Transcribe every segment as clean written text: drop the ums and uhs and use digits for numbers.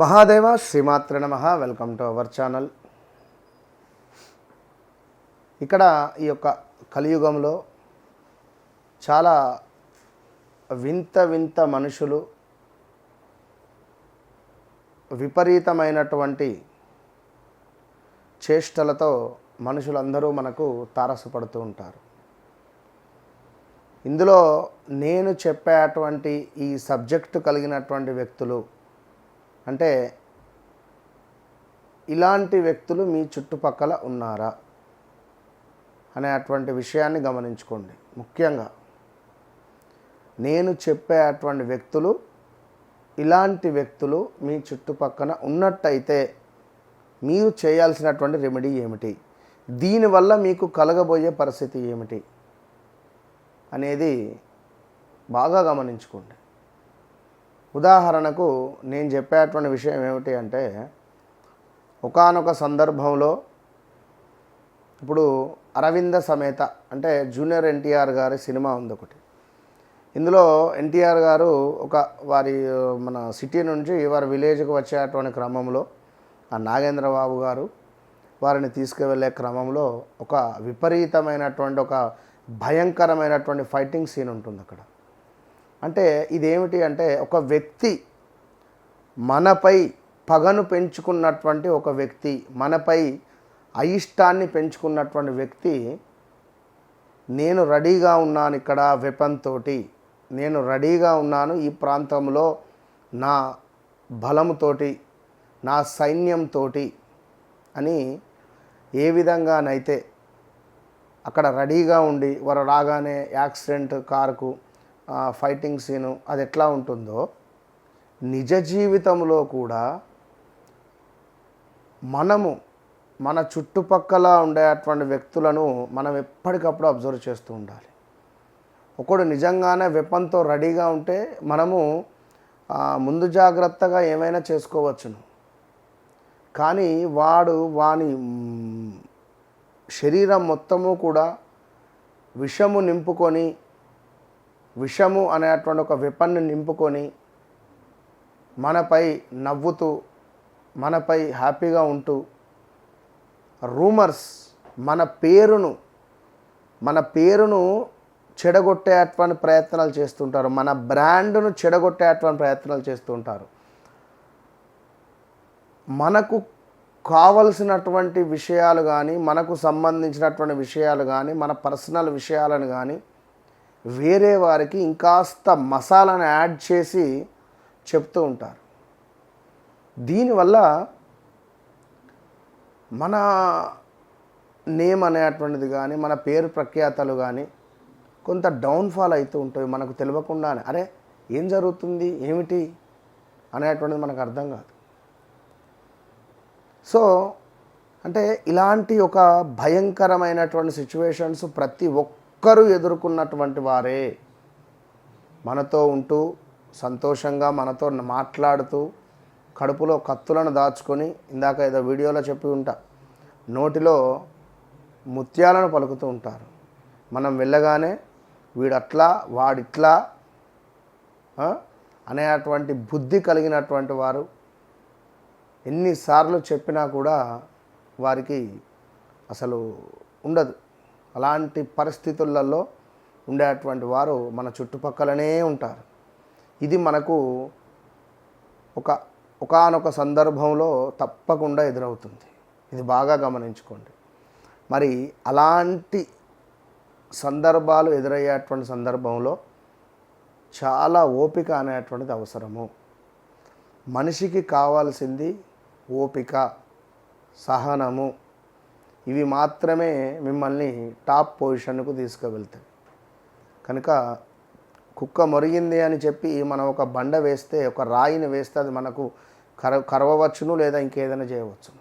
మహాదేవ శ్రీమాత్ర నమః. Welcome to our channel. ఇక్కడ ఈ యొక్క కలియుగంలో చాలా వింత వింత మనుషులు, విపరీతమైనటువంటి చేష్టలతో మనుషులందరూ మనకు తారసపడుతూ ఉంటారు. ఇందులో నేను చెప్పేటువంటి ఈ సబ్జెక్టు కలిగినటువంటి వ్యక్తులు అంటే ఇలాంటి వ్యక్తులు మీ చుట్టుపక్కల ఉన్నారా అనేటువంటి విషయాన్ని గమనించుకోండి. ముఖ్యంగా నేను చెప్పేటువంటి వ్యక్తులు, ఇలాంటి వ్యక్తులు మీ చుట్టుపక్కల ఉన్నట్టయితే మీరు చేయాల్సినటువంటి రెమెడీ ఏమిటి, దీనివల్ల మీకు కలగబోయే పరిస్థితి ఏమిటి అనేది బాగా గమనించుకోండి. ఉదాహరణకు నేను చెప్పేటువంటి విషయం ఏమిటి అంటే, ఒకానొక సందర్భంలో ఇప్పుడు అరవింద సమేత అంటే జూనియర్ ఎన్టీఆర్ గారి సినిమా ఉంది ఒకటి. ఇందులో ఎన్టీఆర్ గారు మన సిటీ నుంచి వారి విలేజ్కి వచ్చేటువంటి క్రమంలో ఆ నాగేంద్రబాబు గారు వారిని తీసుకువెళ్ళే క్రమంలో ఒక విపరీతమైనటువంటి ఒక భయంకరమైనటువంటి ఫైటింగ్ సీన్ ఉంటుంది అక్కడ. అంటే ఇదేమిటి అంటే, ఒక వ్యక్తి మనపై పగను పెంచుకున్నటువంటి ఒక వ్యక్తి, మనపై అయిష్టాన్ని పెంచుకున్నటువంటి వ్యక్తి, నేను రెడీగా ఉన్నాను ఇక్కడ వెపన్ తోటి, నేను రెడీగా ఉన్నాను ఈ ప్రాంతంలో నా బలముతోటి, నా సైన్యంతో అని ఏ విధంగానైతే అక్కడ రెడీగా ఉండి వారు రాగానే యాక్సిడెంట్ కారుకు ఫైటింగ్ సీను అది ఎట్లా ఉంటుందో, నిజ జీవితంలో కూడా మన చుట్టుపక్కల ఉండేటువంటి వ్యక్తులను మనం ఎప్పటికప్పుడు అబ్జర్వ్ చేస్తూ ఉండాలి. ఒకడు నిజంగానే వెపన్తో రెడీగా ఉంటే మనము ముందు జాగ్రత్తగా ఏమైనా చేసుకోవచ్చును. కానీ వాని శరీరం మొత్తము కూడా విషము అనేటువంటి ఒక వెపన్ని నింపుకొని మనపై నవ్వుతూ, మనపై హ్యాపీగా ఉంటూ, రూమర్స్ మన పేరును చెడగొట్టేటువంటి ప్రయత్నాలు చేస్తుంటారు, మన బ్రాండ్ను చెడగొట్టేటువంటి ప్రయత్నాలు చేస్తుంటారు. మనకు కావలసినటువంటి విషయాలు కానీ, మనకు సంబంధించినటువంటి విషయాలు కానీ, మన పర్సనల్ విషయాలను కానీ వేరే వారికి ఇంకాస్త మసాలాను యాడ్ చేసి చెప్తూ ఉంటారు. దీనివల్ల మన నేమ్ అనేటువంటిది కానీ, మన పేరు ప్రఖ్యాతలు కానీ కొంత డౌన్ఫాల్ అవుతూ ఉంటాయి. మనకు తెలియకుండానే అరే ఏం జరుగుతుంది ఏమిటి అనేటువంటిది మనకు అర్థం కాదు. సో అంటే ఇలాంటి ఒక భయంకరమైనటువంటి సిచ్యువేషన్స్ ప్రతి ఒక్కరూ ఎదుర్కొన్నటువంటి వారే. మనతో ఉంటూ సంతోషంగా మనతో మాట్లాడుతూ కడుపులో కత్తులను దాచుకొని, ఇందాక ఏదో వీడియోలో చెప్పి ఉంటా, నోటిలో ముత్యాలను పలుకుతూ ఉంటారు. మనం వెళ్ళగానే వీడట్లా వాడిట్లా అనేటువంటి బుద్ధి కలిగినటువంటి వారు ఎన్నిసార్లు చెప్పినా కూడా వారికి అసలు ఉండదు. అలాంటి పరిస్థితులలో ఉండేటువంటి వారు మన చుట్టుపక్కలనే ఉంటారు. ఇది మనకు ఒకానొక సందర్భంలో తప్పకుండా ఎదురవుతుంది. ఇది బాగా గమనించుకోండి. మరి అలాంటి సందర్భాలు ఎదురయ్యేటువంటి సందర్భంలో చాలా ఓపిక అనేటువంటిది అవసరము. మనిషికి కావాల్సింది ఓపిక, సహనము. ఇవి మాత్రమే మిమ్మల్ని టాప్ పొజిషన్కు తీసుకువెళ్తాయి. కనుక కుక్క మొరిగింది అని చెప్పి మనం ఒక బండ వేస్తే, ఒక రాయిని వేస్తే అది మనకు కరవవచ్చును, లేదా ఇంకేదైనా చేయవచ్చును.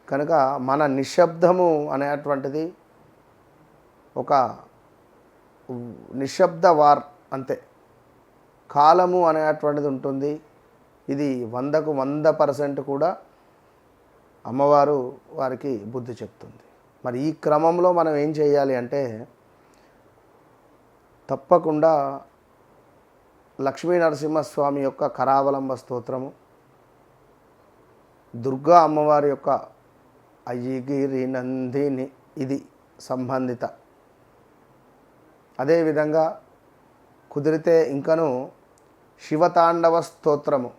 కనుక మన నిశ్శబ్దము అనేటువంటిది ఒక నిశ్శబ్ద వార్ అంతే. కాలము అనేటువంటిది ఉంటుంది. ఇది 100కు 100% కూడా అమ్మవారు వారికి బుద్ధి చెప్తుంది. మరి ఈ క్రమంలో మనం ఏం చేయాలి అంటే, తప్పకుండా లక్ష్మీ నరసింహస్వామి యొక్క కరావలంబ స్తోత్రము, దుర్గా అమ్మవారి యొక్క అయ్యిగిరి నందిని ఇది సంబంధిత. అదేవిధంగా కుదిరితే ఇంకను శివతాండవ స్తోత్రము,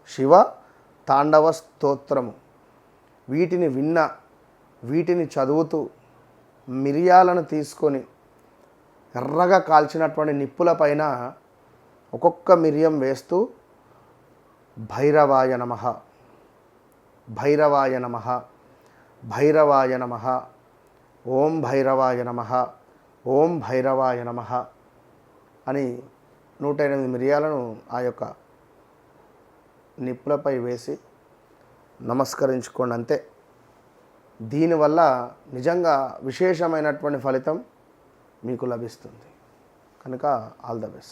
శివ తాండవ స్తోత్రము, వీటిని వీటిని చదువుతూ మిరియాలను తీసుకొని ఎర్రగా కాల్చినటువంటి నిప్పుల పైన ఒక్కొక్క మిరియం వేస్తూ భైరవాయ నమః, భైరవాయ నమః, భైరవాయ నమః, ఓం భైరవాయ నమః, ఓం భైరవాయ నమః అని 108 మిరియాలను ఆ యొక్క నిప్పులపై వేసి నమస్కరించుకోండి. అంతే. దీనివల్ల నిజంగా విశేషమైనటువంటి ఫలితం మీకు లభిస్తుంది. కనుక ఆల్ ద బెస్ట్.